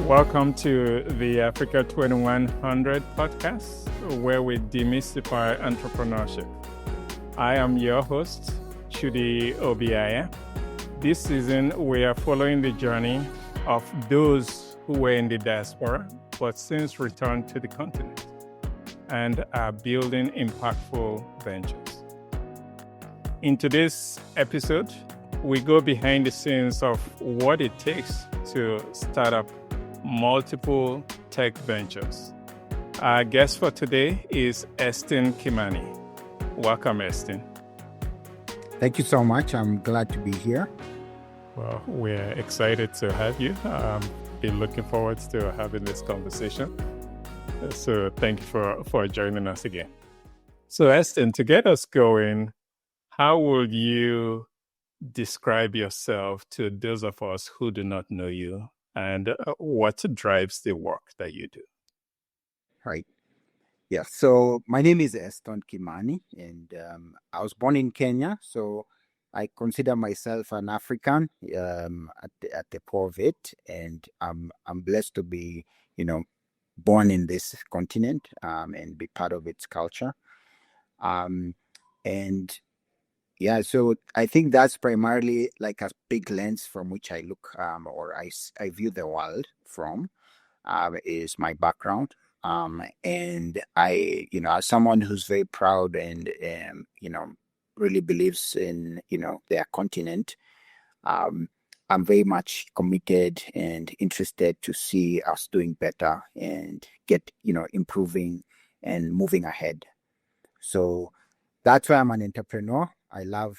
Welcome to the Africa2100 Podcast, where we demystify entrepreneurship. I am your host, Chudi Obiaya. This season, we are following the journey of those who were in the diaspora, but since returned to the continent and are building impactful ventures. In today's episode, we go behind the scenes of what it takes to start up multiple tech ventures. Our guest for today is Eston Kimani. Welcome, Eston. Thank you so much. I'm glad to be here. Well, we're excited to have you. Been looking forward to having this conversation. So thank you for joining us again. So Eston, to get us going, how would you describe yourself to those of us who do not know you, and what drives the work that you do? Right. Yeah. So my name is Eston Kimani, and I was born in Kenya. So I consider myself an African at the core of it, and I'm blessed to be, born in this continent and be part of its culture. And yeah, so I think that's primarily like a big lens from which I look or I view the world from is my background. And I, as someone who's very proud and, really believes in, their continent, I'm very much committed and interested to see us doing better and get, improving and moving ahead. So that's why I'm an entrepreneur. I love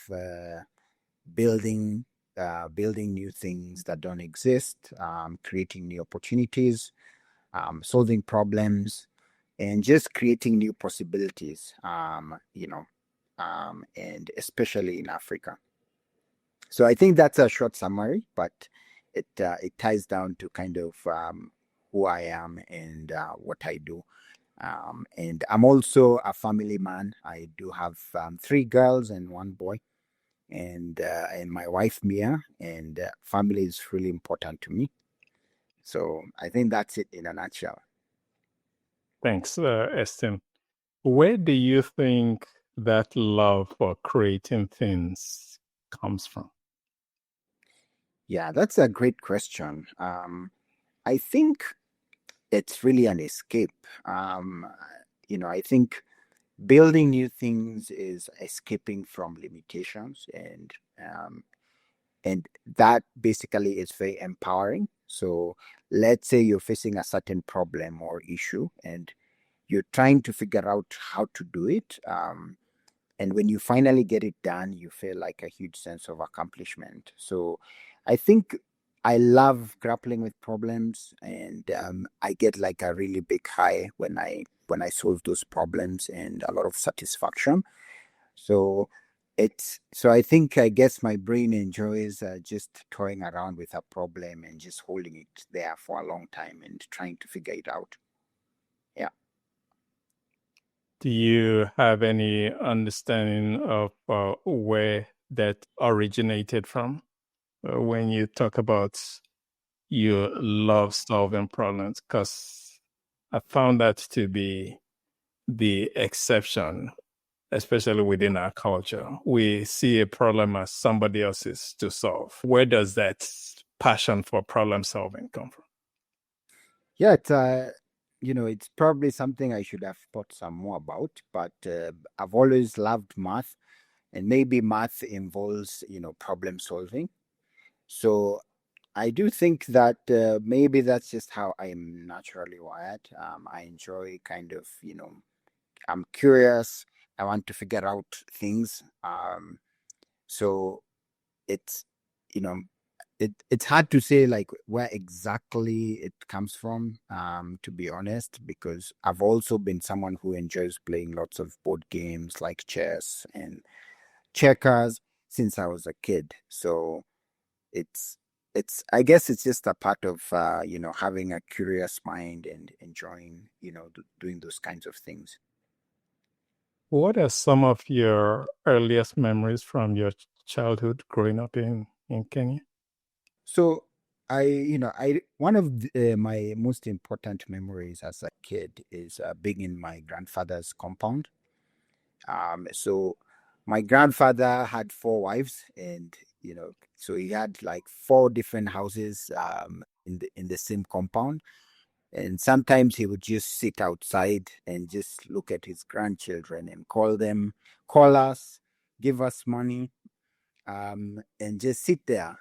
building new things that don't exist, creating new opportunities, solving problems, and just creating new possibilities, and especially in Africa. So I think that's a short summary, but it ties down to kind of who I am and what I do. And I'm also a family man. I do have 3 girls and 1 boy, and my wife Mia. And family is really important to me. So I think that's it in a nutshell. Thanks, Eston. Where do you think that love for creating things comes from? Yeah, that's a great question. I think it's really an escape. I think building new things is escaping from limitations, and that basically is very empowering. So let's say you're facing a certain problem or issue, and you're trying to figure out how to do it. And when you finally get it done, you feel like a huge sense of accomplishment. So I think I love grappling with problems, and I get like a really big high when I solve those problems, and a lot of satisfaction. So I guess my brain enjoys just toying around with a problem and just holding it there for a long time and trying to figure it out. Yeah. Do you have any understanding of where that originated from? When you talk about you love solving problems, because I found that to be the exception, especially within our culture. We see a problem as somebody else's to solve. Where does that passion for problem solving come from? Yeah, it's probably something I should have thought some more about, but I've always loved math, and maybe math involves, problem solving. So I do think that maybe that's just how I am naturally wired. I enjoy kind of, I'm curious. I want to figure out things. So it's, it's hard to say like where exactly it comes from, to be honest, because I've also been someone who enjoys playing lots of board games like chess and checkers since I was a kid. So I guess it's just a part of having a curious mind and enjoying doing those kinds of things. What are some of your earliest memories from your childhood growing up in Kenya? So one of my most important memories as a kid is being in my grandfather's compound. So my grandfather had four wives, and so he had like four different houses in the same compound. And sometimes he would just sit outside and just look at his grandchildren and call us, give us money, and just sit there.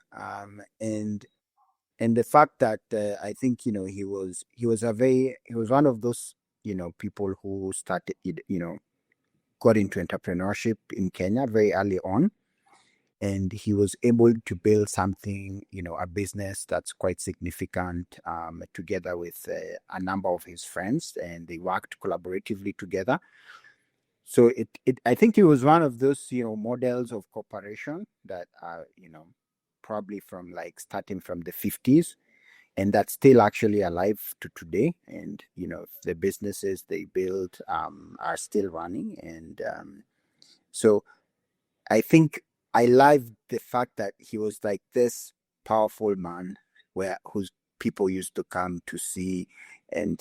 And the fact that I think he was one of those people who started got into entrepreneurship in Kenya very early on, and he was able to build something, a business that's quite significant, together with a number of his friends, and they worked collaboratively together. So I think he was one of those, models of cooperation that are, probably from like starting from the 50s, and that's still actually alive to today. And, the businesses they build are still running. And so I think I love the fact that he was like this powerful man whose people used to come to see. And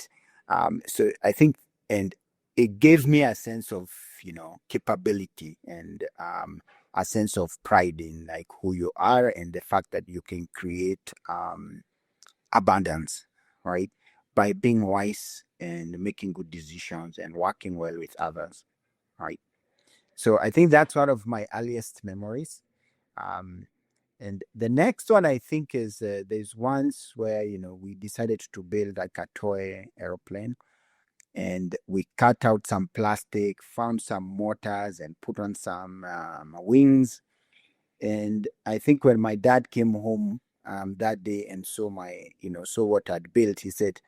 so I think, and it gave me a sense of, capability, and a sense of pride in like who you are, and the fact that you can create abundance, right? By being wise and making good decisions and working well with others, right? So I think that's one of my earliest memories. Um, and the next one I think is there's once where we decided to build like a toy aeroplane, and we cut out some plastic, found some motors, and put on some wings. And I think when my dad came home that day and saw what I'd built, he said,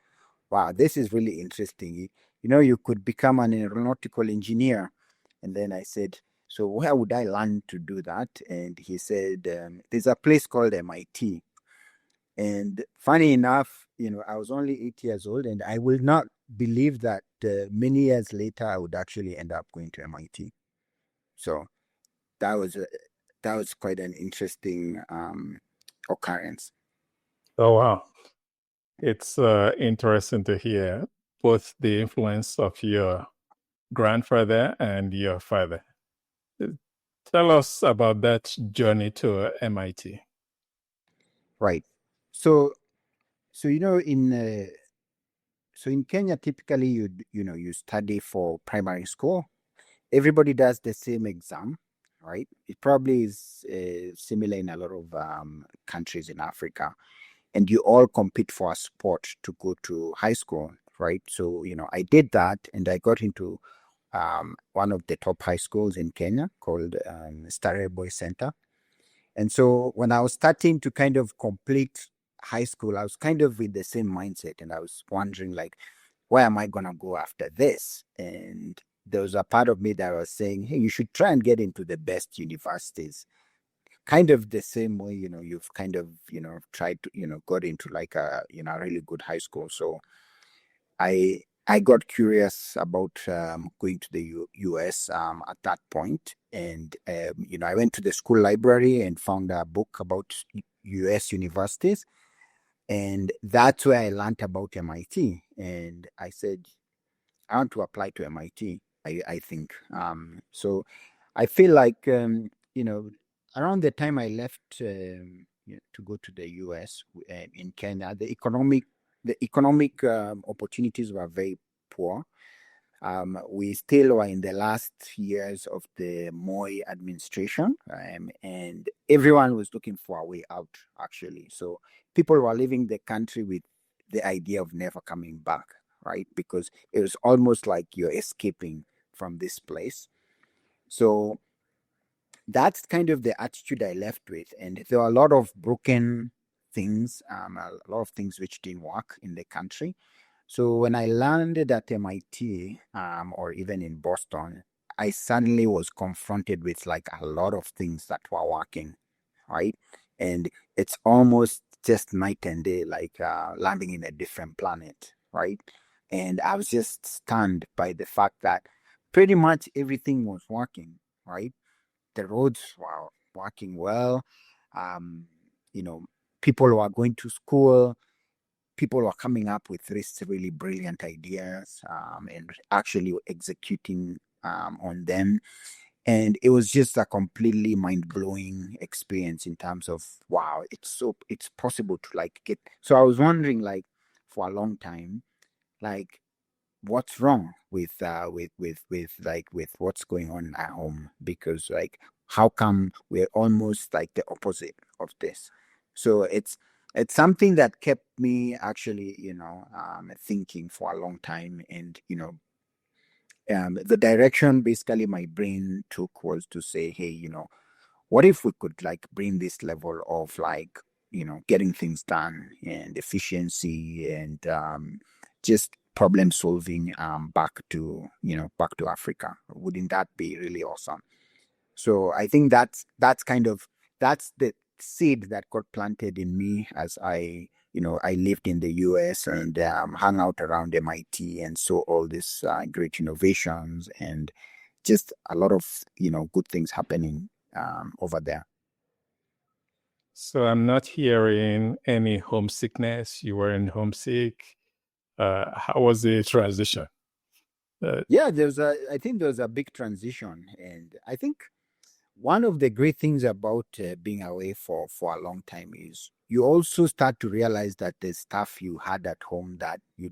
"Wow, this is really interesting. You could become an aeronautical engineer." And then I said, "So where would I learn to do that?" And he said, "There's a place called MIT." And funny enough, I was only 8 years old, and I will not believe that many years later I would actually end up going to MIT. So that was quite an interesting occurrence. Oh, wow. It's interesting to hear both the influence of your grandfather and your father. Uh, Tell us about that journey to MIT. Right. So in Kenya, typically you study for primary school. Everybody does the same exam, right? It probably is similar in a lot of countries in Africa, and you all compete for a sport to go to high school, right? So I did that, and I got into one of the top high schools in Kenya called Starehe Boys Center. And so when I was starting to kind of complete high school, I was kind of with the same mindset, and I was wondering like, where am I gonna go after this? And there was a part of me that was saying, hey, you should try and get into the best universities. Kind of the same way, you've kind of, tried to, got into like a, really good high school. So I got curious about going to the US at that point, and I went to the school library and found a book about US universities, and that's where I learned about MIT. And I said, I want to apply to MIT. I think so. I feel like around the time I left to go to the US in Kenya, the economic opportunities were very poor. We still were in the last years of the Moi administration, and everyone was looking for a way out, actually. So people were leaving the country with the idea of never coming back, right? Because it was almost like you're escaping from this place. So that's kind of the attitude I left with. And there were a lot of broken things, a lot of things which didn't work in the country. So when I landed at MIT, or even in Boston, I suddenly was confronted with like a lot of things that were working, right? And it's almost just night and day, like landing in a different planet, right? And I was just stunned by the fact that pretty much everything was working, right? The roads were working well. Um, you know, people who are going to school, people who are coming up with these really brilliant ideas and actually executing on them. And it was just a completely mind-blowing experience in terms of, wow, it's possible to like get. So I was wondering, like, for a long time, like, what's wrong with what's going on at home, because like, how come we're almost like the opposite of this? So it's something that kept me actually, thinking for a long time. And the direction basically my brain took was to say, hey, what if we could like bring this level of like, getting things done and efficiency and just problem solving back to Africa? Wouldn't that be really awesome? So I think that's the seed that got planted in me as I lived in the US and hung out around MIT and saw all these great innovations and just a lot of good things happening over there. So I'm not hearing any homesickness. You weren't homesick. How was the transition? Yeah, I think there's a big transition, and I think one of the great things about being away for a long time is you also start to realize that there's stuff you had at home that you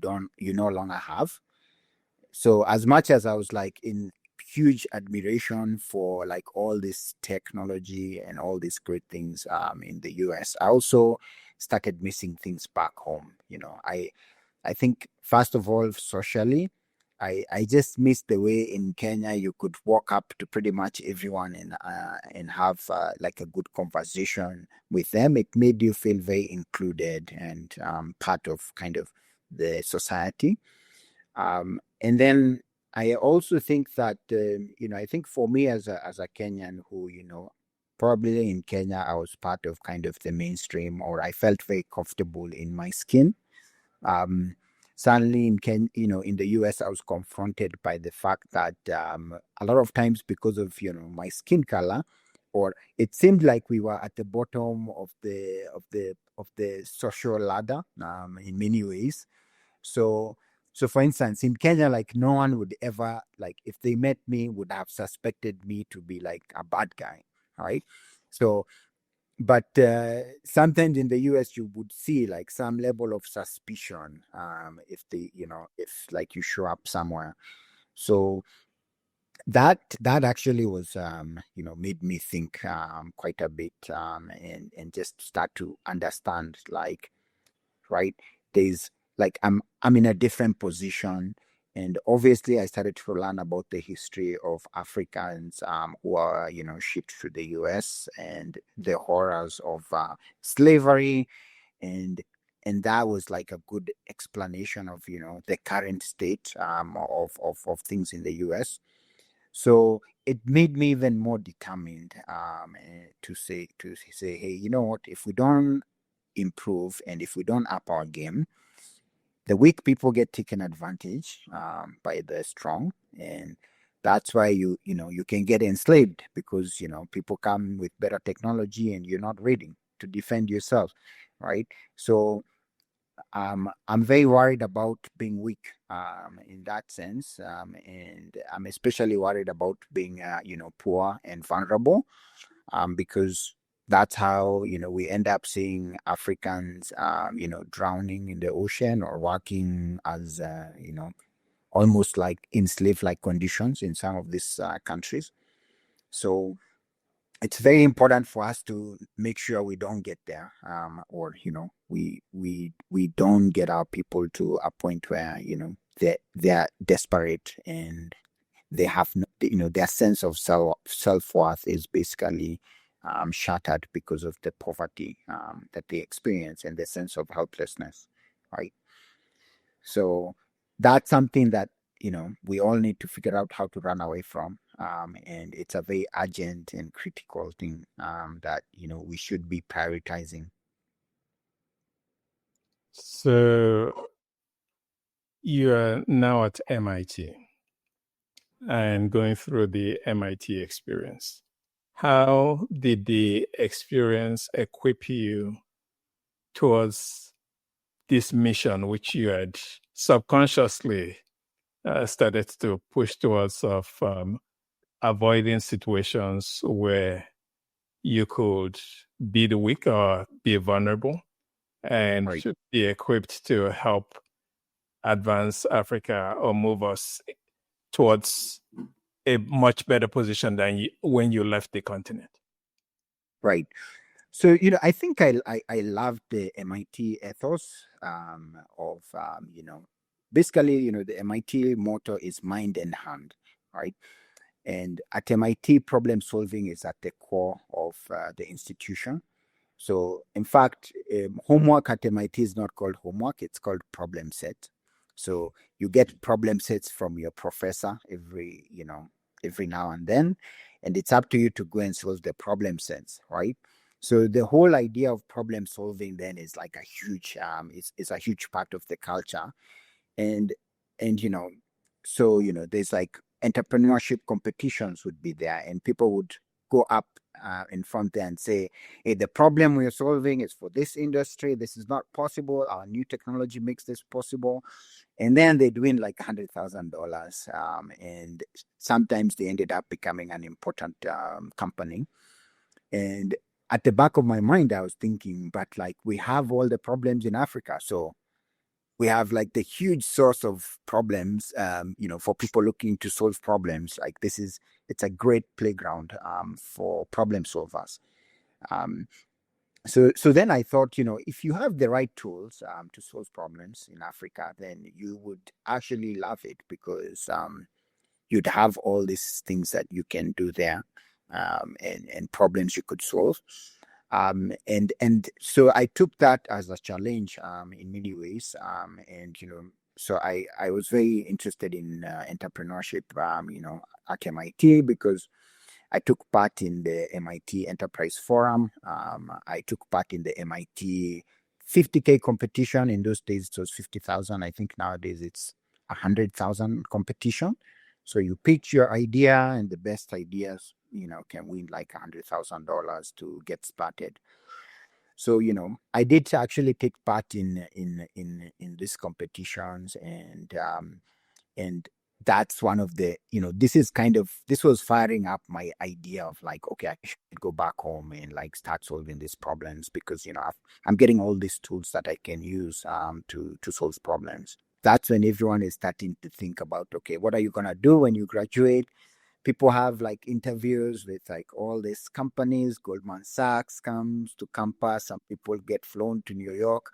no longer have. So as much as I was like in huge admiration for like all this technology and all these great things in the US, I also started missing things back home. I think first of all, socially, I just missed the way in Kenya you could walk up to pretty much everyone and have like a good conversation with them. It made you feel very included and part of kind of the society. And then I also think that I think for me as a Kenyan who probably in Kenya I was part of kind of the mainstream, or I felt very comfortable in my skin. Um, Suddenly in the US, I was confronted by the fact that a lot of times because of my skin color, or it seemed like we were at the bottom of the social ladder in many ways. So for instance, in Kenya, like no one would ever, like if they met me, would have suspected me to be like a bad guy, right? So but sometimes in the US you would see like some level of suspicion if like you show up somewhere. So that actually was made me think quite a bit and just start to understand, like, right, there's like I'm in a different position. And obviously I started to learn about the history of Africans who are shipped to the US and the horrors of slavery. And that was like a good explanation of the current state of things in the US. So it made me even more determined to say, hey, you know what, if we don't improve and if we don't up our game, the weak people get taken advantage by the strong. And that's why you can get enslaved, because people come with better technology and you're not ready to defend yourself, right? So I'm very worried about being weak in that sense, and I'm especially worried about being poor and vulnerable, because that's how we end up seeing Africans drowning in the ocean or working as almost like in slave-like conditions in some of these countries. So it's very important for us to make sure we don't get there, or we don't get our people to a point where they're desperate and they have no, their sense of self-worth is basically shattered because of the poverty that they experience and the sense of helplessness, right? So that's something that we all need to figure out how to run away from, and it's a very urgent and critical thing that we should be prioritizing. So you are now at MIT and going through the MIT experience. How did the experience equip you towards this mission, which you had subconsciously started to push towards of avoiding situations where you could be the weak or be vulnerable and Right. be equipped to help advance Africa or move us towards a much better position than when you left the continent. Right. So, I think I love the MIT ethos of, basically, the MIT motto is mind and hand, right? And at MIT, problem solving is at the core of the institution. So, in fact, homework at MIT is not called homework, it's called problem set. So, you get problem sets from your professor every now and then, and it's up to you to go and solve the problem sets, right? So the whole idea of problem solving then is like a huge is a huge part of the culture. And and you know so there's like entrepreneurship competitions would be there, and people would go up in front there and say, hey, the problem we're solving is for this industry, this is not possible, our new technology makes this possible. And then they'd win like $100,000, and sometimes they ended up becoming an important company. And at the back of my mind, I was thinking, but like we have all the problems in Africa. So we have like the huge source of problems, for people looking to solve problems. Like it's a great playground for problem solvers. Um, so then I thought, if you have the right tools to solve problems in Africa, then you would actually love it, because you'd have all these things that you can do there, and problems you could solve. And so I took that as a challenge in many ways. So I was very interested in entrepreneurship, at MIT, because I took part in the MIT Enterprise Forum. I took part in the MIT 50K competition. In those days, it was 50,000. I think nowadays it's 100,000 competition. So you pitch your idea, and the best ideas, can win like $100,000 to get started. So, I did actually take part in these competitions, and that's one of the, this was firing up my idea of like, okay, I should go back home and like start solving these problems, because I'm getting all these tools that I can use to solve problems. That's when everyone is starting to think about, okay, what are you gonna do when you graduate? People have like interviews with like all these companies. Goldman Sachs comes to campus. Some people get flown to New York,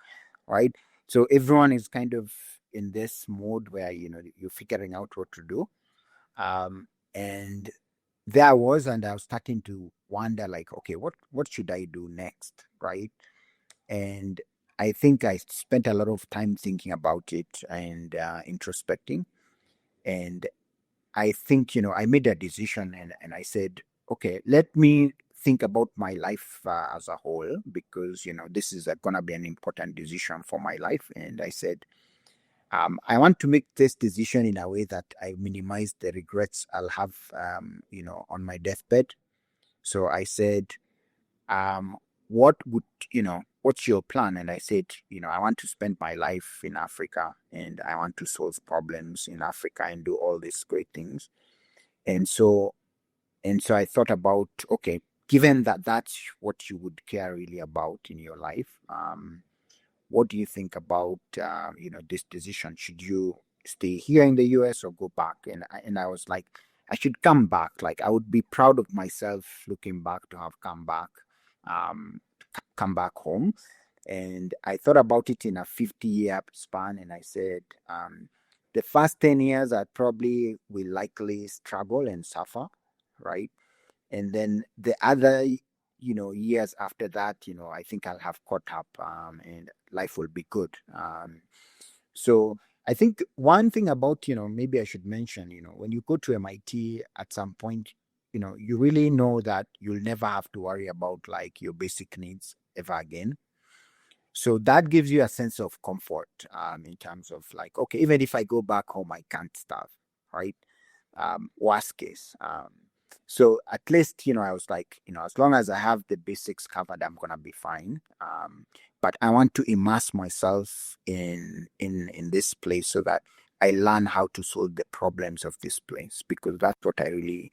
right? So everyone is kind of in this mode where you're figuring out what to do. And there I was, and I was starting to wonder, like, okay, what should I do next, right? And I think I spent a lot of time thinking about it and introspecting. And I think, I made a decision, and I said, okay, let me think about my life as a whole, because, this is going to be an important decision for my life. And I said, I want to make this decision in a way that I minimize the regrets I'll have, on my deathbed. So I said, um, what would, what's your plan? And I said, I want to spend my life in Africa, and I want to solve problems in Africa and do all these great things. And so I thought about, okay, given that that's what you would care really about in your life, what do you think about, this decision? Should you stay here in the US or go back? And I was like, I should come back. Like, I would be proud of myself looking back to have um, come back home. And I thought about it in a 50-year span, and I said, the first 10 years I probably will likely struggle and suffer, right? And then the other, years after that, I think I'll have caught up, and life will be good. So I think one thing about, maybe I should mention, when you go to MIT at some point, you really know that you'll never have to worry about like your basic needs ever again. So that gives you a sense of comfort, in terms of like, okay, even if I go back home, I can't starve, right? Worst case. So at least, I was like, as long as I have the basics covered, I'm gonna be fine. But I want to immerse myself in this place so that I learn how to solve the problems of this place, because that's what I really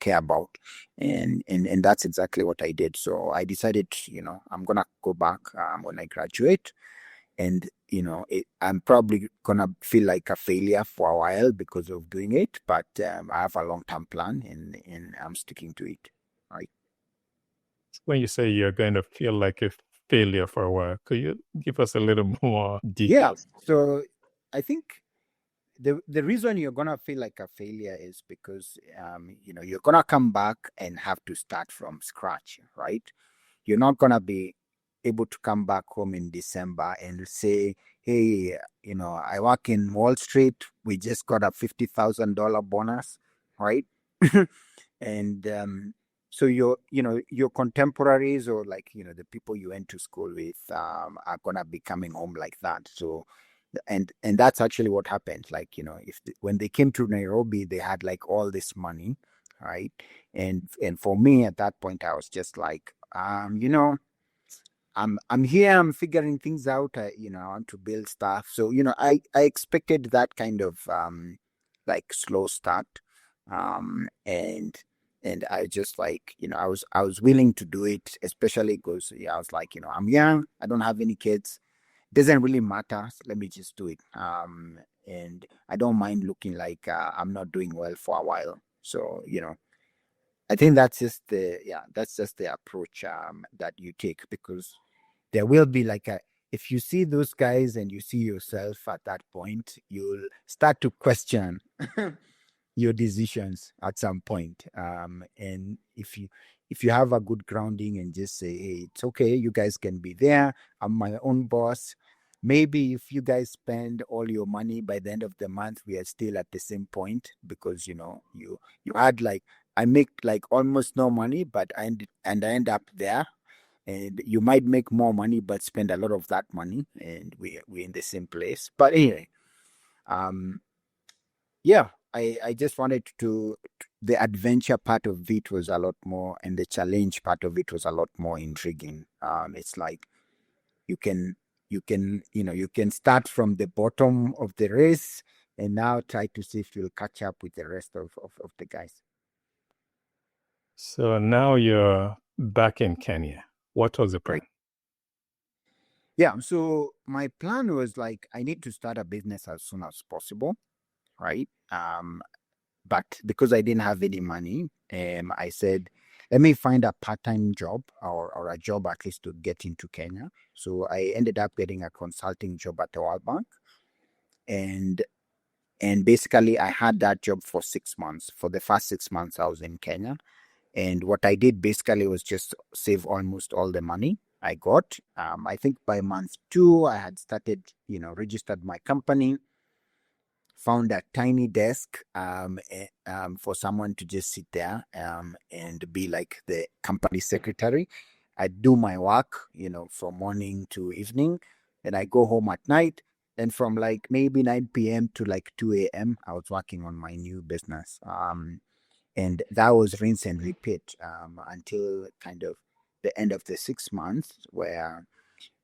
care about. And that's exactly what I did. So I decided, I'm gonna go back when I graduate. And I'm probably gonna feel like a failure for a while because of doing it, but I have a long-term plan, and I'm sticking to it. Right. When you say you're going to feel like a failure for a while, could you give us a little more Yeah. details? So I think the reason you're gonna feel like a failure is because you're gonna come back and have to start from scratch, right? You're not gonna be able to come back home in December and say, "Hey, I work in Wall Street. We just got a $50,000 bonus," right? And so your contemporaries, or like the people you went to school with, are gonna be coming home like that. So and that's actually what happened. Like, when they came to Nairobi, they had like all this money, right? And for me at that point, I was just like, I'm here, I'm figuring things out. I want to build stuff. So, I expected that kind of like slow start. And I just like, I was willing to do it, especially because I was like, I'm young, I don't have any kids. Doesn't really matter. So let me just do it. And I don't mind looking like I'm not doing well for a while. So, I think that's just the approach that you take, because there will be like if you see those guys and you see yourself at that point, you'll start to question your decisions at some point. And if you have a good grounding and just say, hey, it's okay, you guys can be there. I'm my own boss. Maybe if you guys spend all your money by the end of the month, we are still at the same point, because you had like, I make like almost no money, but I end up there, and you might make more money but spend a lot of that money, and we're in the same place. But anyway, um yeah, I just wanted to the adventure part of it was a lot more, and the challenge part of it was a lot more intriguing. It's like you can start from the bottom of the race and now try to see if you'll catch up with the rest of the guys. So now you're back in Kenya. What was the plan? Right. Yeah, so my plan was like, I need to start a business as soon as possible, right? But because I didn't have any money, I said, let me find a part-time job, or a job at least to get into Kenya. So I ended up getting a consulting job at the World Bank. And basically I had that job for 6 months. For the first 6 months I was in Kenya. And what I did basically was just save almost all the money I got. I think by month 2, I had started, registered my company, found a tiny desk for someone to just sit there and be like the company secretary. I do my work, from morning to evening, and I go home at night. And from like maybe 9 p.m. to like 2 a.m., I was working on my new business. And that was rinse and repeat until kind of the end of the 6 months, where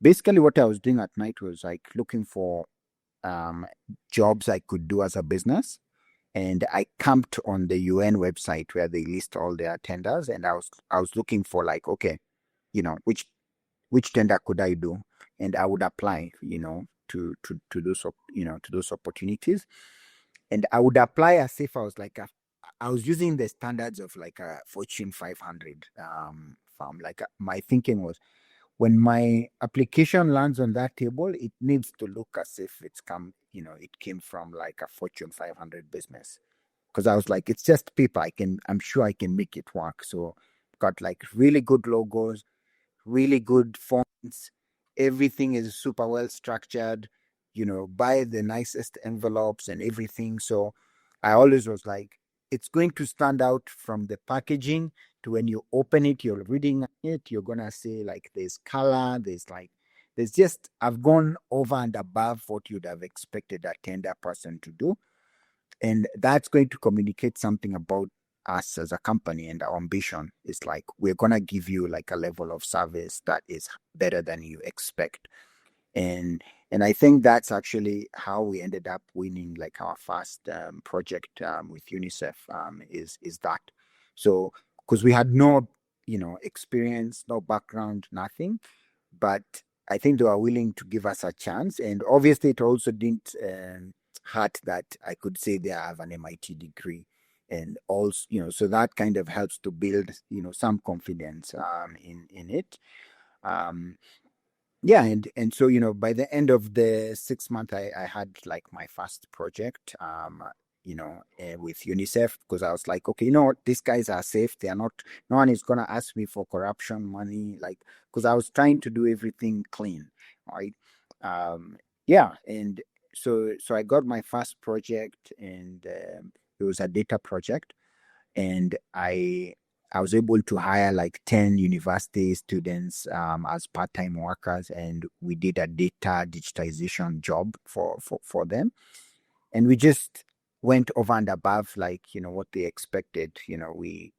basically what I was doing at night was like looking for jobs I could do as a business. And I camped on the UN website where they list all their tenders, and I was looking for like, okay, which tender could I do, and I would apply, to those opportunities, and I would apply as if I was like I was using the standards of like a Fortune 500 firm. Like my thinking was, when my application lands on that table, it needs to look as if it came from like a Fortune 500 business. Because I was like, it's just paper. I'm sure I can make it work. So got like really good logos, really good fonts. Everything is super well structured, buy the nicest envelopes and everything. So I always was like, it's going to stand out from the packaging to when you open it, you're reading it, you're going to see like there's color, there's just, I've gone over and above what you'd have expected a tender person to do. And that's going to communicate something about us as a company and our ambition is like, we're going to give you like a level of service that is better than you expect. And I think that's actually how we ended up winning like our first project with UNICEF, is that. So because we had no experience, no background, nothing, but I think they were willing to give us a chance. And obviously it also didn't hurt that I could say they have an MIT degree, and also so that kind of helps to build some confidence in it. Yeah, and so by the end of the 6 month, I had like my first project with UNICEF, because I was like, okay, these guys are safe. They are not, no one is gonna ask me for corruption money, like, because I was trying to do everything clean, right? Yeah, and so I got my first project, and it was a data project, and I was able to hire like 10 university students as part-time workers, and we did a data digitization job for them. And we just went over and above, like, what they expected. We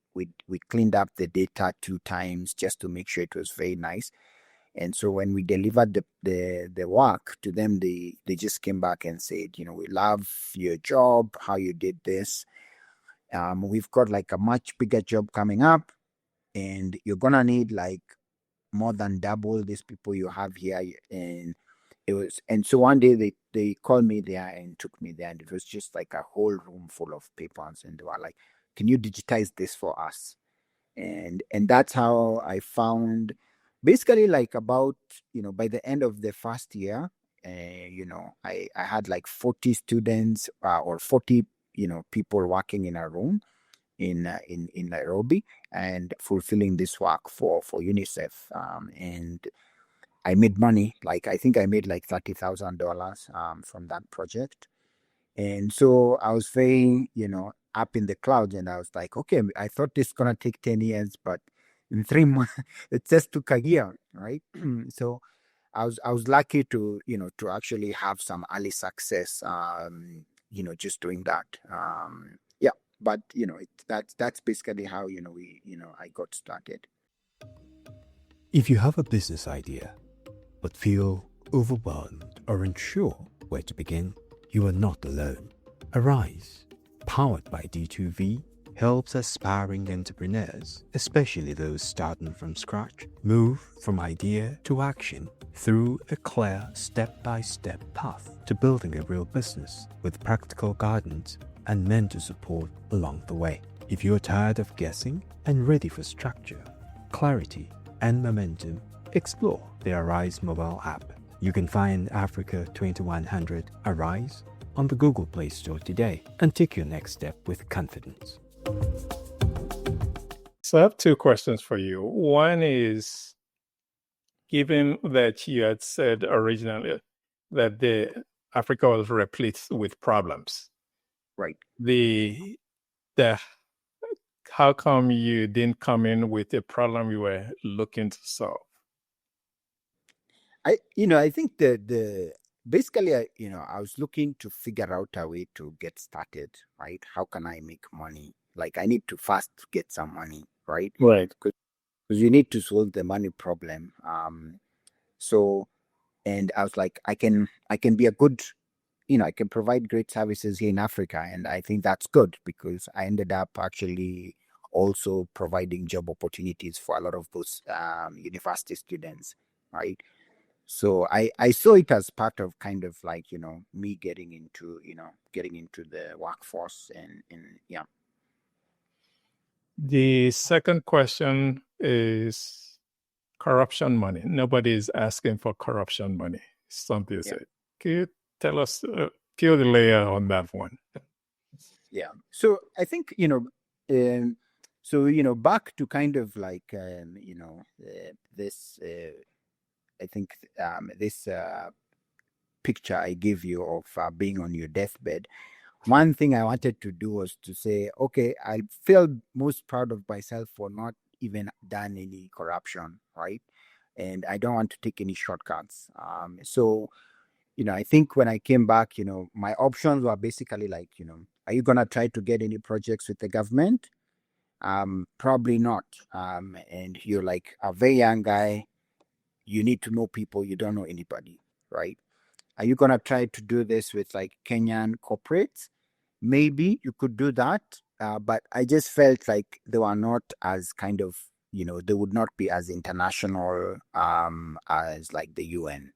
cleaned up the data 2 times just to make sure it was very nice. And so when we delivered the work to them, they just came back and said, we love your job, how you did this. We've got like a much bigger job coming up, and you're gonna need like more than double these people you have here. And so one day they called me there and took me there, and it was just like a whole room full of papers, and they were like, can you digitize this for us? And that's how I found, basically, like, about by the end of the first year, I had like 40 students, or 40 people working in a room in Nairobi, and fulfilling this work for UNICEF. And I made money. Like, I think I made like $30,000 from that project. And so I was very, up in the clouds, and I was like, okay, I thought this is gonna take 10 years, but in 3 months, it just took a year, right? So I was lucky to to actually have some early success, just doing that. Yeah, but that's basically how I got started. If you have a business idea but feel overwhelmed or unsure where to begin, you are not alone. Arise, powered by D2V, helps aspiring entrepreneurs, especially those starting from scratch, move from idea to action through a clear step-by-step path to building a real business with practical guidance and mentor support along the way. If you're tired of guessing and ready for structure, clarity, and momentum, explore the Arise mobile app. You can find Africa2100 Arise on the Google Play Store today and take your next step with confidence. So I have 2 questions for you. One is, given that you had said originally that the Africa was replete with problems, Right. the how come you didn't come in with a problem you were looking to solve? I think the basically, I was looking to figure out a way to get started, right? How can I make money? Like, I need to first get some money, right? Right. Because you need to solve the money problem. So, and I was like, I can be a good, I can provide great services here in Africa, and I think that's good, because I ended up actually also providing job opportunities for a lot of those university students, right? So I saw it as part of kind of like, me getting into the workforce, and yeah. The second question is corruption money. Nobody is asking for corruption money. Something you Yeah. said. Can you tell us, peel the layer on that one? Yeah. So I think, back to kind of like, this, I think, this picture I give you of being on your deathbed. One thing I wanted to do was to say, okay, I feel most proud of myself for not even done any corruption, right? And I don't want to take any shortcuts. So, I think when I came back, my options were basically like, are you going to try to get any projects with the government? Probably not. And you're like a very young guy. You need to know people. You don't know anybody, right? Are you gonna try to do this with like Kenyan corporates? Maybe you could do that, but I just felt like they were not as kind of, they would not be as international as like the UN,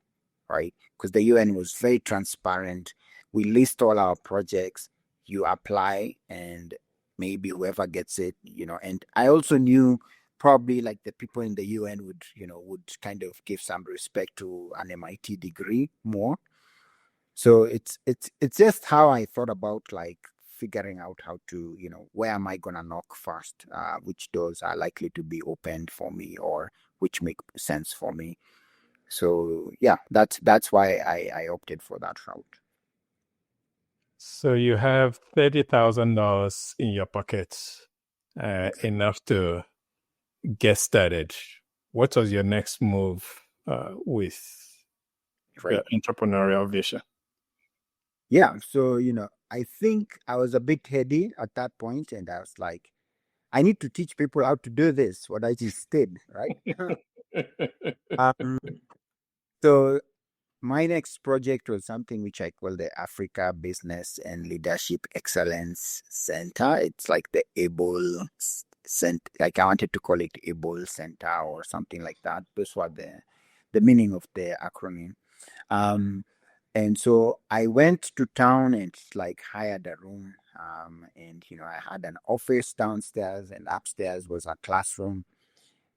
right? Because the UN was very transparent. We list all our projects, you apply, and maybe whoever gets it, And I also knew probably like the people in the UN would kind of give some respect to an MIT degree more. So it's just how I thought about like figuring out how to, where am I gonna knock first? Which doors are likely to be opened for me, or which make sense for me. So yeah, that's why I opted for that route. So you have $30,000 in your pocket, enough to get started. What was your next move with your entrepreneurial vision? Yeah, so I think I was a bit heady at that point, and I was like, I need to teach people how to do this, what I just did, right? So my next project was something which I call the Africa Business and Leadership Excellence Center. It's like the ABLE Center. Like I wanted to call it ABLE Center or something like that. Those were the meaning of the acronym. And so I went to town and like hired a room. And I had an office downstairs, and upstairs was a classroom.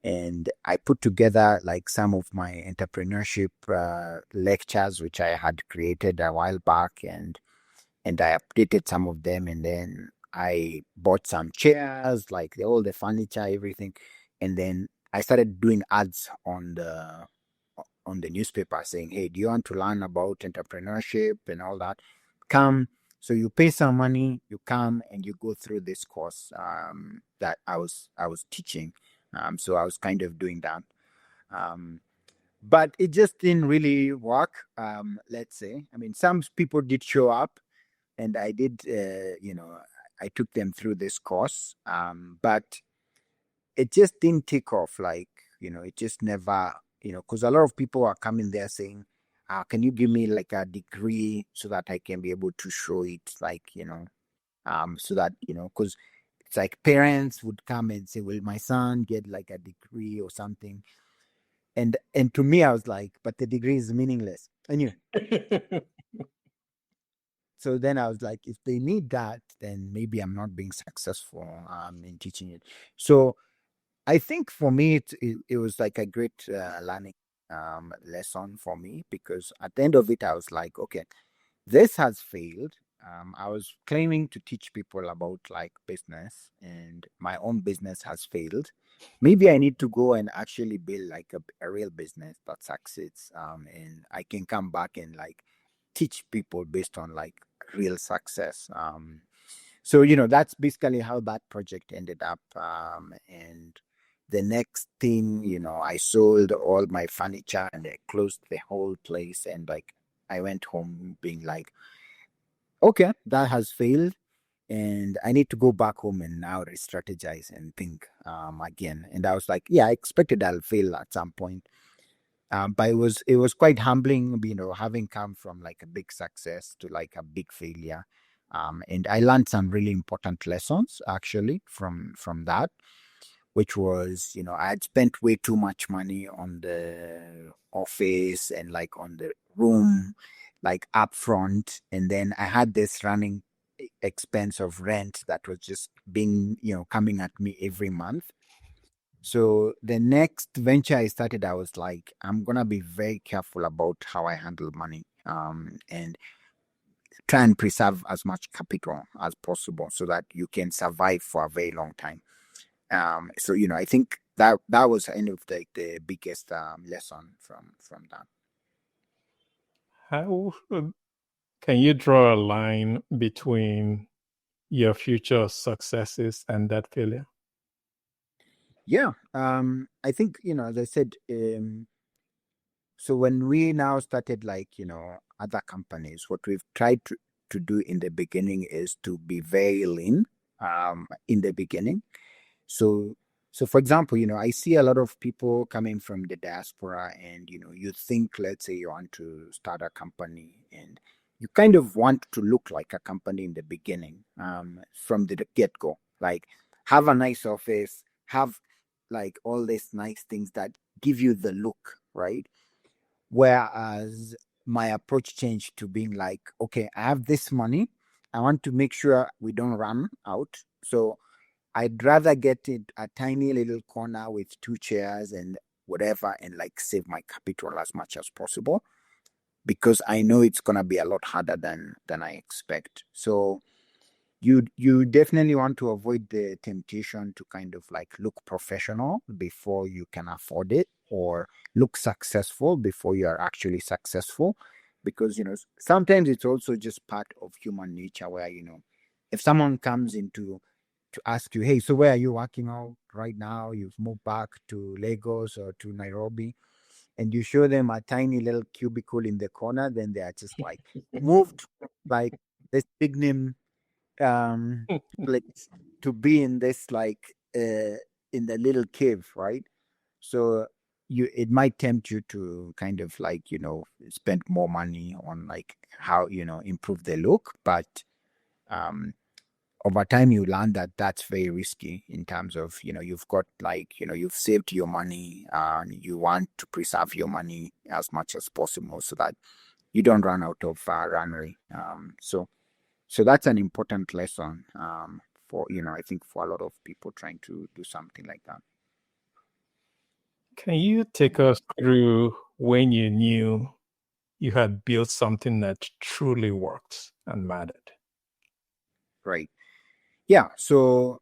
And I put together like some of my entrepreneurship lectures, which I had created a while back, and I updated some of them, and then I bought some chairs, like all the furniture, everything, and then I started doing ads on the newspaper saying, "Hey, do you want to learn about entrepreneurship and all that? Come." So you pay some money, you come, and you go through this course that I was teaching. So I was kind of doing that. But it just didn't really work, let's say. I mean, some people did show up, and I did, I took them through this course, but it just didn't take off. Like, it just never, because a lot of people are coming there saying, can you give me like a degree so that I can be able to show it, like, so that, because it's like parents would come and say, will my son get like a degree or something? And to me, I was like, but the degree is meaningless. Anyway. So then I was like, if they need that, then maybe I'm not being successful in teaching it. So I think for me, it was like a great learning lesson for me, because at the end of it, I was like, okay, this has failed. I was claiming to teach people about like business, and my own business has failed. Maybe I need to go and actually build like a real business that succeeds. And I can come back and like teach people based on like real success. So, that's basically how that project ended up. And the next thing, I sold all my furniture and I closed the whole place. And like, I went home being like, okay, that has failed, and I need to go back home and now re-strategize and think again. And I was like, yeah, I expected I'll fail at some point. But it was quite humbling, having come from like a big success to like a big failure. And I learned some really important lessons actually from that, which was, I had spent way too much money on the office and like on the room, like upfront. And then I had this running expense of rent that was just being, coming at me every month. So the next venture I started, I was like, I'm going to be very careful about how I handle money, and try and preserve as much capital as possible so that you can survive for a very long time. So I think that was kind of the biggest lesson from that. How can you draw a line between your future successes and that failure? Yeah, I think as I said, so when we now started like other companies, what we've tried to do in the beginning is to be very lean in the beginning. So, so for example, I see a lot of people coming from the diaspora, and you think, let's say you want to start a company, and you kind of want to look like a company in the beginning, from the get-go, like have a nice office, have like all these nice things that give you the look, right? Whereas my approach changed to being like, okay, I have this money. I want to make sure we don't run out. So I'd rather get it a tiny little corner with 2 chairs and whatever, and like save my capital as much as possible, because I know it's gonna be a lot harder than I expect. So you definitely want to avoid the temptation to kind of like look professional before you can afford it, or look successful before you are actually successful, because sometimes it's also just part of human nature, where if someone comes into to ask you, hey, so where are you working out right now? You've moved back to Lagos or to Nairobi, and you show them a tiny little cubicle in the corner, then they are just like moved, like this big name place, to be in this like in the little cave, right? So it might tempt you to kind of like spend more money on like how improve the look, but um over time you learn that that's very risky, in terms of you've got like you've saved your money, and you want to preserve your money as much as possible, so that you don't run out of runway. So that's an important lesson, for I think for a lot of people trying to do something like that. Can you take us through when you knew you had built something that truly worked and mattered? Right. Yeah. So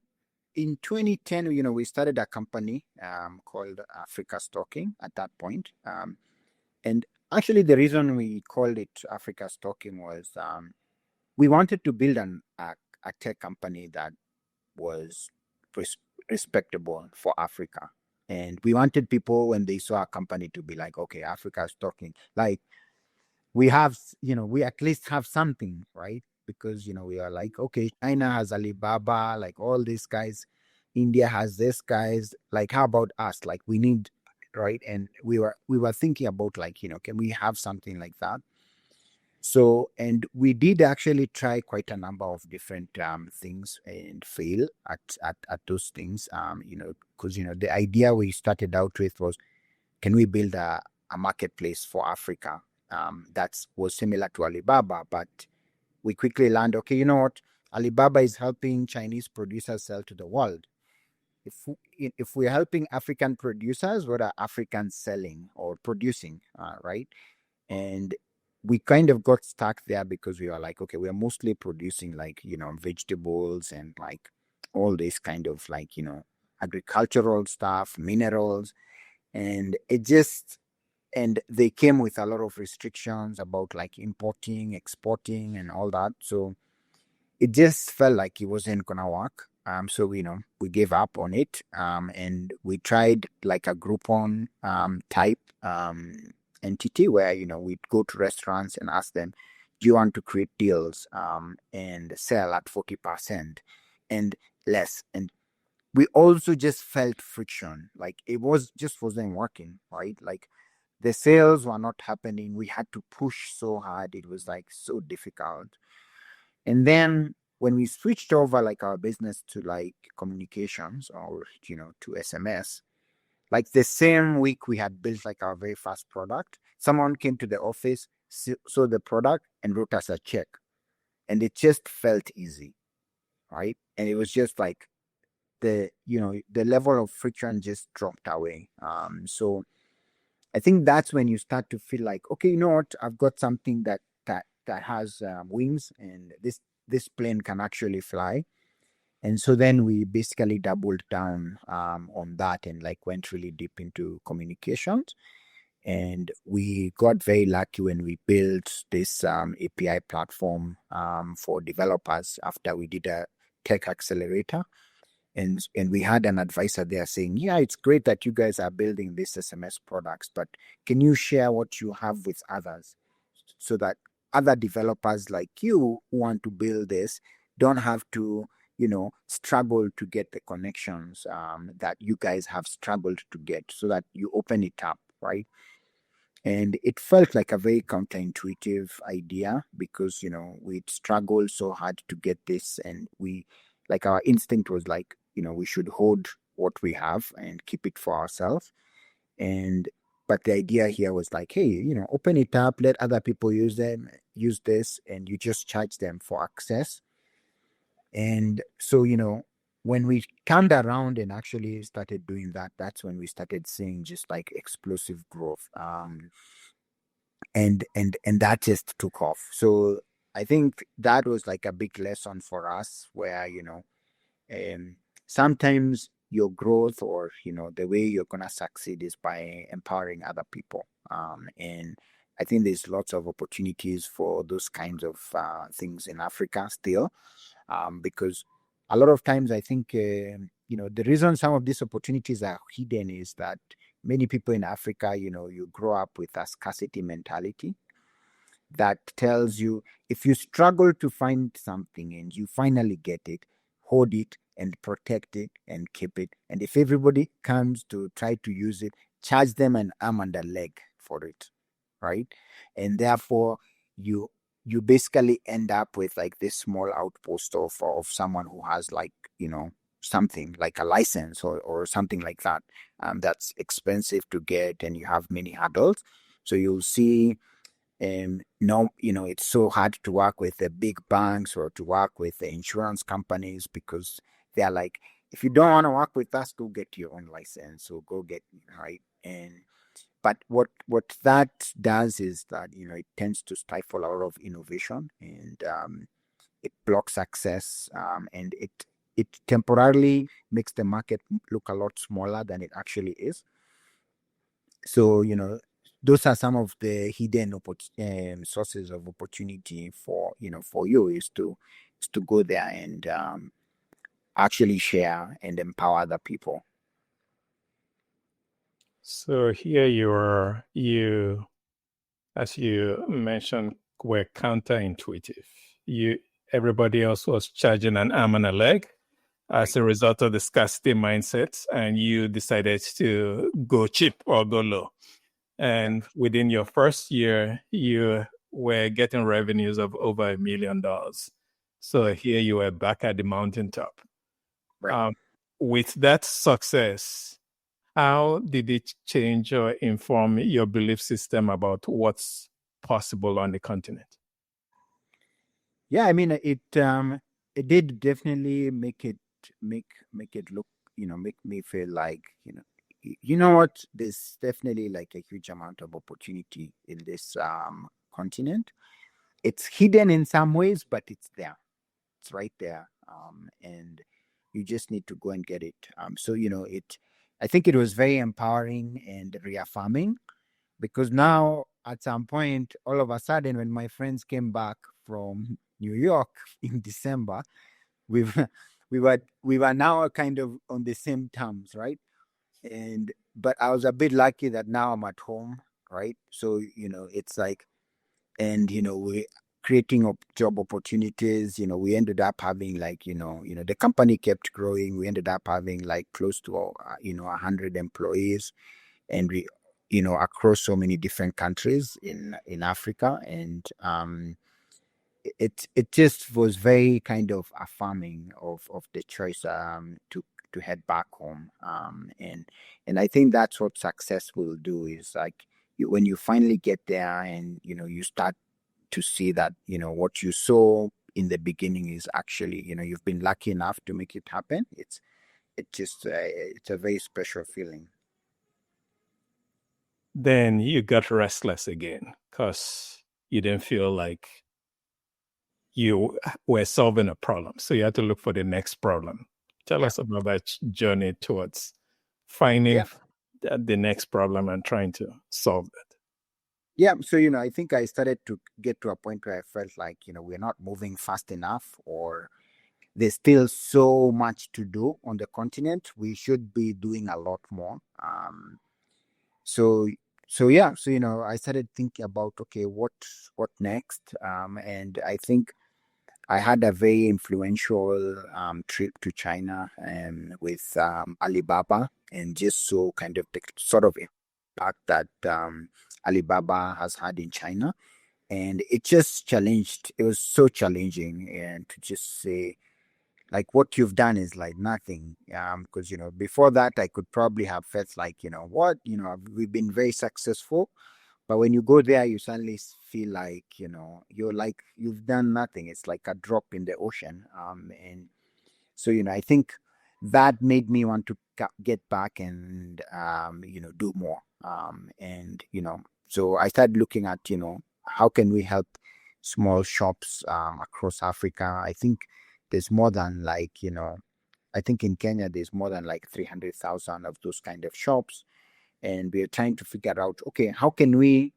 in 2010, we started a company called Africa Stocking at that point. And actually, the reason we called it Africa Stocking was we wanted to build a tech company that was respectable for Africa. And we wanted people, when they saw a company, to be like, okay, Africa is talking. Like, we have, we at least have something, right? Because, we are like, okay, China has Alibaba, like all these guys. India has this guys. Like, how about us? Like, we need, right? And we were thinking about like, can we have something like that? So, and we did actually try quite a number of different things and fail at those things, because, the idea we started out with was, can we build a marketplace for Africa that was similar to Alibaba? But we quickly learned, okay, you know what? Alibaba is helping Chinese producers sell to the world. If we're helping African producers, what are Africans selling or producing, right? And we kind of got stuck there, because we were like, okay, we're mostly producing like, vegetables and like all this kind of like, agricultural stuff, minerals. And and they came with a lot of restrictions about like importing, exporting, and all that. So it just felt like it wasn't gonna work. So we gave up on it. And we tried like a Groupon type entity, where we'd go to restaurants and ask them, do you want to create deals and sell at 40% and less? And we also just felt friction, like it wasn't working, right? Like the sales were not happening. We had to push so hard. It was like so difficult. And then when we switched over like our business to like communications, or to SMS, like the same week we had built like our very first product, someone came to the office, saw the product, and wrote us a check. And it just felt easy, right? And it was just like the level of friction just dropped away. So I think that's when you start to feel like, okay, you know what? I've got something that has wings, and this plane can actually fly. And so then we basically doubled down on that, and like went really deep into communications. And we got very lucky when we built this API platform for developers after we did a tech accelerator. And we had an advisor there saying, yeah, it's great that you guys are building these SMS products, but can you share what you have with others, so that other developers like you who want to build this don't have to struggle to get the connections that you guys have struggled to get, so that you open it up, right? And it felt like a very counterintuitive idea, because we'd struggled so hard to get this, and our instinct was like, we should hold what we have and keep it for ourselves. And but the idea here was like, hey, open it up, let other people use this, and you just charge them for access. And so, when we turned around and actually started doing that, that's when we started seeing just like explosive growth. And that just took off. So I think that was like a big lesson for us, where sometimes your growth, or the way you're gonna succeed, is by empowering other people. And I think there's lots of opportunities for those kinds of things in Africa still, because a lot of times I think the reason some of these opportunities are hidden is that many people in Africa, you grow up with a scarcity mentality that tells you, if you struggle to find something and you finally get it, hold it and protect it and keep it. And if everybody comes to try to use it, charge them an arm and a leg for it, right? And therefore, you basically end up with like this small outpost of someone who has like, something like a license or something like that, that's expensive to get, and you have many hurdles. So you'll see, no, it's so hard to work with the big banks or to work with the insurance companies, because they're like, if you don't want to work with us, go get your own license, or go get, right? But what that does is that, it tends to stifle a lot of innovation, and it blocks access, and it temporarily makes the market look a lot smaller than it actually is. So, those are some of the hidden sources of opportunity for you, is to go there and actually share and empower other people. So here you, as you mentioned, were counterintuitive. Everybody else was charging an arm and a leg as a result of the scarcity mindset, and you decided to go cheap or go low. And within your first year, you were getting revenues of over $1 million. So here you were back at the mountaintop. Right. With that success, how did it change or inform your belief system about what's possible on the continent? Yeah, I mean, it did definitely make it look, make me feel like, you know what, there's definitely like a huge amount of opportunity in this continent. It's hidden in some ways, but it's there. It's right there. And you just need to go and get it. So, I think it was very empowering and reaffirming, because now at some point, all of a sudden, when my friends came back from New York in December, we were now kind of on the same terms, right? But I was a bit lucky that now I'm at home, right? So, it's like, and we creating job opportunities. We ended up having like, the company kept growing. We ended up having like close to 100 employees, and we across so many different countries in Africa. And it just was very kind of affirming of the choice to head back home. And I think that's what success will do, is like, when you finally get there, and you start to see that what you saw in the beginning is actually, you've been lucky enough to make it happen. It's a very special feeling. Then you got restless again because you didn't feel like you were solving a problem. So you had to look for the next problem. Tell us about that journey towards finding the next problem and trying to solve it. Yeah. So, I think I started to get to a point where I felt like, we're not moving fast enough, or there's still so much to do on the continent. We should be doing a lot more. So I started thinking about, okay, what next? And I think I had a very influential trip to China with Alibaba, and just so kind of the sort of impact that Alibaba has had in China. And it just challenged, it was so challenging, and to just say, like, what you've done is like nothing. Because, before that, I could probably have felt like, what, we've been very successful. But when you go there, you suddenly feel like, you're like, you've done nothing. It's like a drop in the ocean. And so, I think that made me want to get back and, do more. And, so I started looking at, how can we help small shops across Africa? I think there's more than like, I think in Kenya, there's more than like 300,000 of those kind of shops. And we're trying to figure out, okay, how can we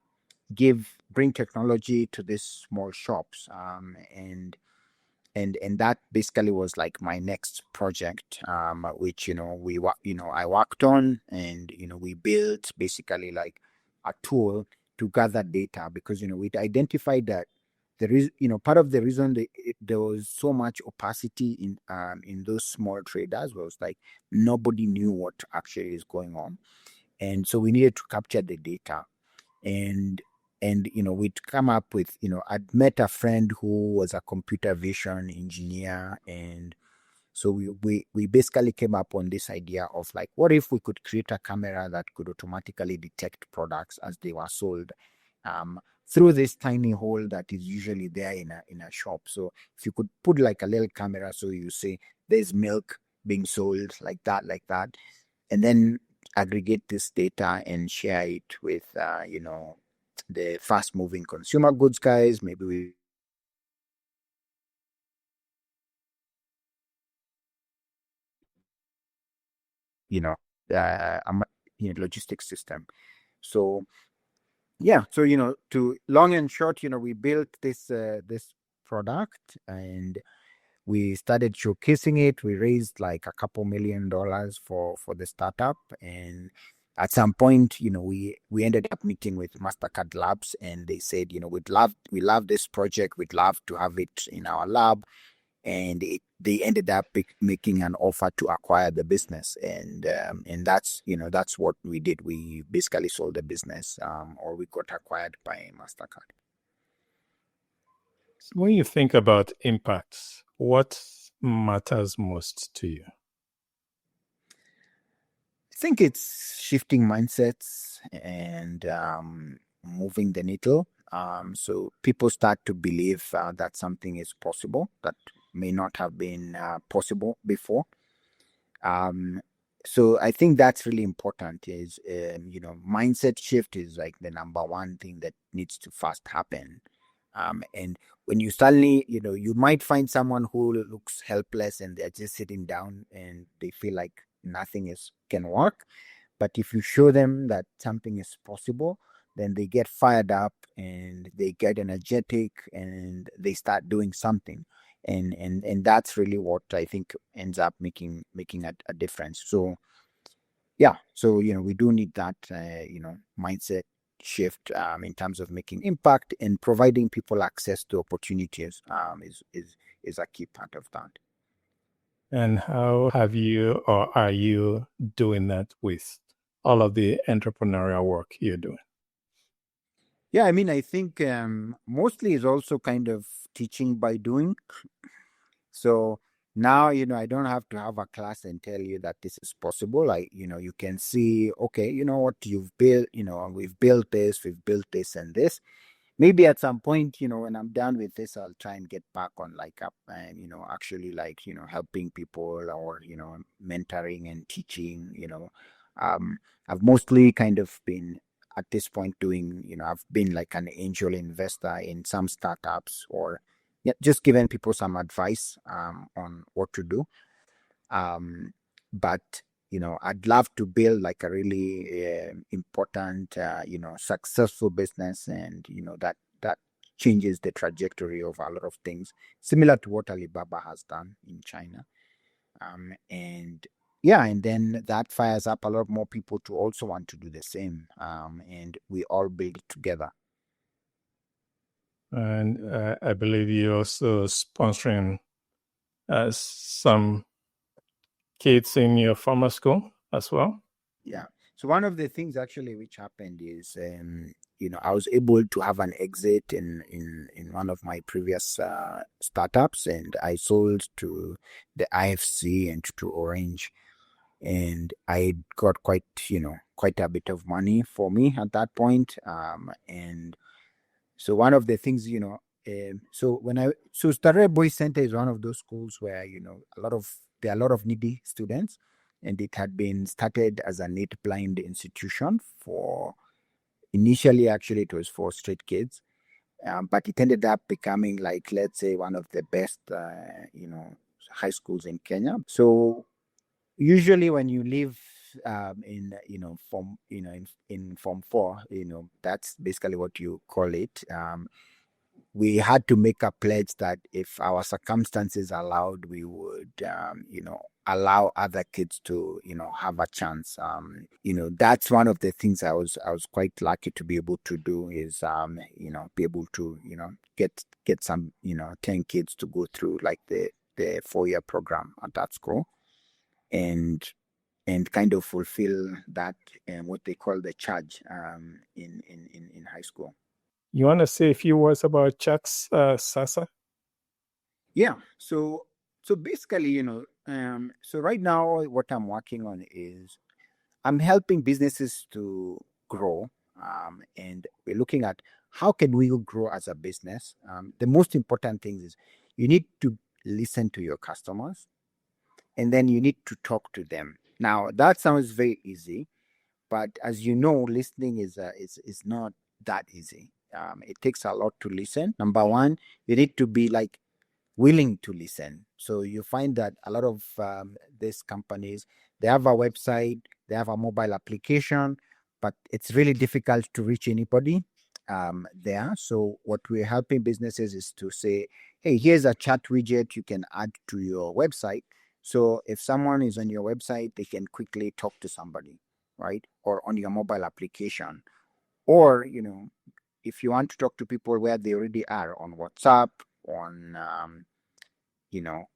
bring technology to these small shops? And that basically was like my next project, which, I worked on, and, we built basically like a tool to gather data, because, we'd identified that there is, part of the reason there was so much opacity in those small traders was like nobody knew what actually is going on. And so we needed to capture the data. And we'd come up with, I'd met a friend who was a computer vision engineer. And so we basically came up on this idea of like, what if we could create a camera that could automatically detect products as they were sold through this tiny hole that is usually there in a shop. So if you could put like a little camera, so you say there's milk being sold like that, and then aggregate this data and share it with, the fast moving consumer goods guys. Maybe we logistics system. So yeah, so to long and short, we built this product, and we started showcasing it. We raised like a couple $1 million for the startup, and at some point, we ended up meeting with Mastercard Labs, and they said, we love this project. We'd love to have it in our lab. And they ended up making an offer to acquire the business, and that's what we did. We basically sold the business, or we got acquired by Mastercard. When you think about impacts, what matters most to you? I think it's shifting mindsets and moving the needle. So people start to believe that something is possible that may not have been possible before. So I think that's really important. Is mindset shift is like the number one thing that needs to first happen. And when you suddenly, you might find someone who looks helpless and they're just sitting down and they feel like nothing can work. But if you show them that something is possible, then they get fired up and they get energetic and they start doing something. And that's really what I think ends up making a difference. So yeah, so we do need that mindset shift in terms of making impact, and providing people access to opportunities is a key part of that. And how have you, or are you doing that with all of the entrepreneurial work you're doing? Yeah, I mean, I think mostly is also kind of teaching by doing. So now, I don't have to have a class and tell you that this is possible. You can see, okay, what you've built, we've built this and this. Maybe at some point, when I'm done with this, I'll try and get back on like up and, actually like, helping people, or, mentoring and teaching, I've mostly kind of been at this point doing, I've been like an angel investor in some startups, or just giving people some advice on what to do. But I'd love to build like a really important, successful business, and that changes the trajectory of a lot of things, similar to what Alibaba has done in China. And then that fires up a lot more people to also want to do the same, and we all build together. And I believe you're also sponsoring some kids in your former school as well. Yeah. So one of the things actually which happened is, I was able to have an exit in one of my previous startups, and I sold to the IFC and to Orange, and I got quite a bit of money for me at that point. And so one of the things, so Starre Boys Center is one of those schools where there are a lot of needy students, and it had been started as a net blind institution for initially. Actually, it was for street kids, but it ended up becoming, like, let's say, one of the best high schools in Kenya. So usually when you live in form 4, that's basically what you call it. We had to make a pledge that if our circumstances allowed, we would allow other kids to have a chance. That's one of the things I was quite lucky to be able to do, is be able to get some 10 kids to go through like the 4-year program at that school, and kind of fulfill that, what they call the charge in high school. You want to say a few words about ChatSasa? Yeah. So basically, so right now what I'm working on is I'm helping businesses to grow, and we're looking at how can we grow as a business. The most important thing is you need to listen to your customers, and then you need to talk to them. Now that sounds very easy, but as you know, listening is not that easy. It takes a lot to listen. Number one, you need to be like willing to listen. So you find that a lot of these companies, they have a website, they have a mobile application, but it's really difficult to reach anybody there. So what we're helping businesses is to say, hey, here's a chat widget you can add to your website. So if someone is on your website, they can quickly talk to somebody, right? Or on your mobile application. Or, if you want to talk to people where they already are, on WhatsApp, on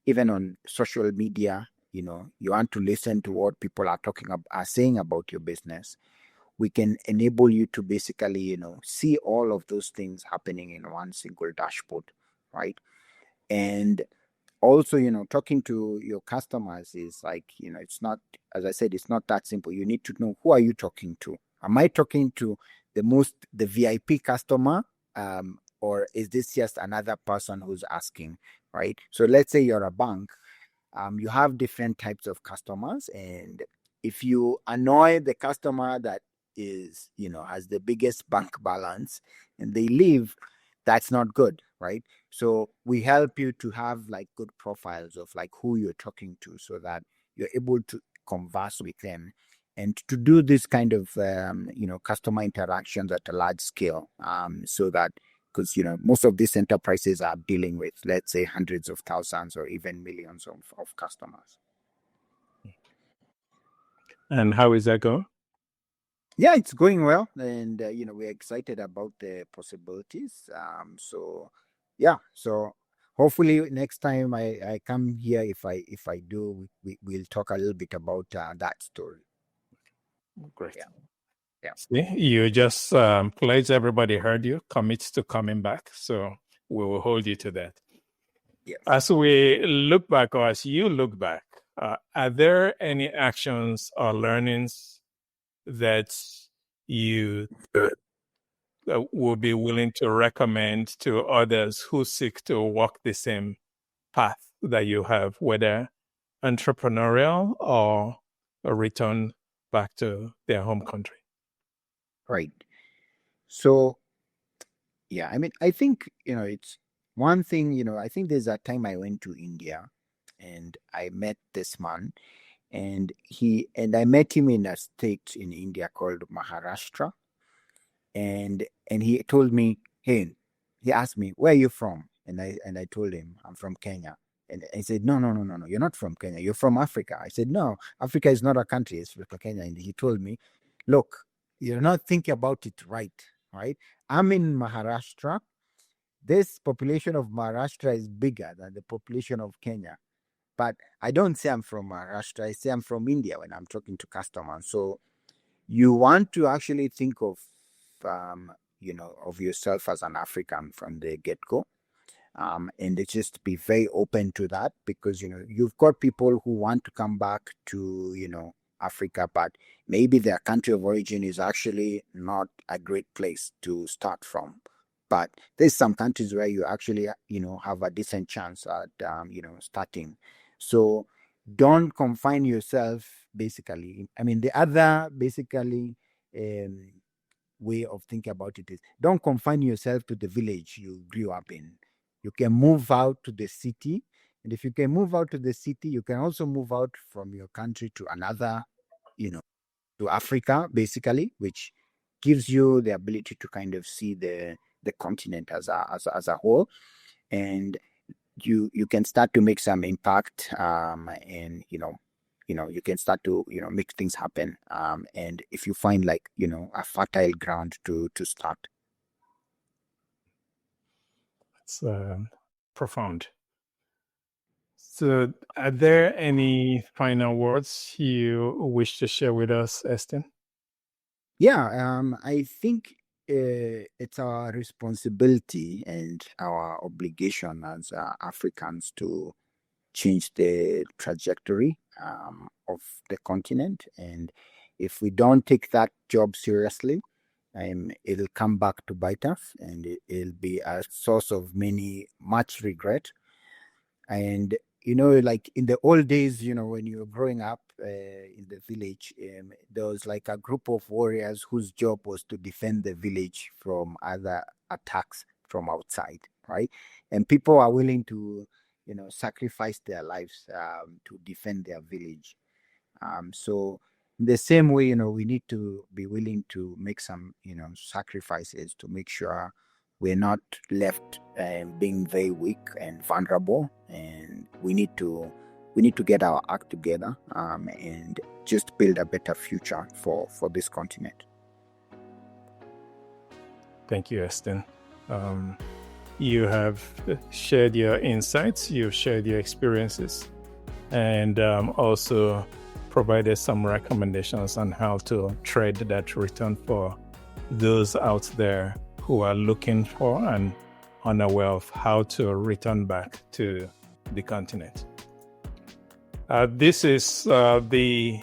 even on social media, you want to listen to what people are saying about your business, we can enable you to basically see all of those things happening in one single dashboard, right? And also, talking to your customers is like, it's not, as I said, it's not that simple. You need to know, who are you talking to? Am I talking to the VIP customer, or is this just another person who's asking, right? So let's say you're a bank, you have different types of customers, and if you annoy the customer that is, has the biggest bank balance and they leave, that's not good, right? So we help you to have like good profiles of like who you're talking to, so that you're able to converse with them and to do this kind of customer interactions at a large scale, so that, because most of these enterprises are dealing with, let's say, hundreds of thousands or even millions of customers. And how is that going? Yeah, it's going well, and we're excited about the possibilities. So hopefully next time I come here, if I do, we'll talk a little bit about that story. Great. Yeah. See, you just pledged, everybody heard you, commits to coming back. So we will hold you to that. Yes. As we look back, or as you look back, are there any actions or learnings that you would be willing to recommend to others who seek to walk the same path that you have, whether entrepreneurial or a return back to their home country? Right. So, yeah, I mean, I think, it's one thing, I think there's a time I went to India and I met this man, and I met him in a state in India called Maharashtra. And he told me, hey, he asked me, where are you from? And I told him, I'm from Kenya. And he said, no, you're not from Kenya. You're from Africa. I said, no, Africa is not a country. It's Kenya. And he told me, look, you're not thinking about it right? I'm in Maharashtra, this population of Maharashtra is bigger than the population of Kenya. But I don't say I'm from Maharashtra. I say I'm from India when I'm talking to customers. So you want to actually think of, of yourself as an African from the get-go. And just be very open to that, because, you've got people who want to come back to, Africa, but maybe their country of origin is actually not a great place to start from. But there's some countries where you actually, have a decent chance at, starting. So don't confine yourself, basically. I mean, the other, basically, way of thinking about it is, don't confine yourself to the village you grew up in. You can move out to the city. And if you can move out to the city, you can also move out from your country to another, to Africa, basically, which gives you the ability to kind of see the continent as a whole. And you can start to make some impact, and you can start to make things happen, and if you find a fertile ground to start. It's profound. So are there any final words you wish to share with us, Eston? Yeah, I think it's our responsibility and our obligation as Africans to change the trajectory of the continent. And if we don't take that job seriously, it'll come back to bite us, and it'll be a source of much regret. And like in the old days, when you were growing up in the village, there was like a group of warriors whose job was to defend the village from other attacks from outside, right? And people are willing to sacrifice their lives to defend their village. So in the same way, we need to be willing to make some sacrifices to make sure we're not left being very weak and vulnerable. And we need to get our act together, and just build a better future for this continent. Thank you, Eston. You have shared your insights, you've shared your experiences, and also provided some recommendations on how to tread that return for those out there who are looking for and unaware of how to return back to the continent. This is the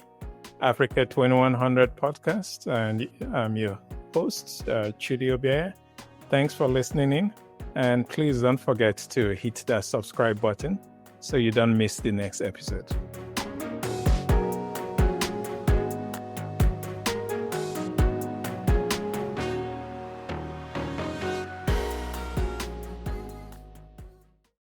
Africa2100 Podcast, and I'm your host, Chudi Obiaya. Thanks for listening in, and please don't forget to hit that subscribe button so you don't miss the next episode.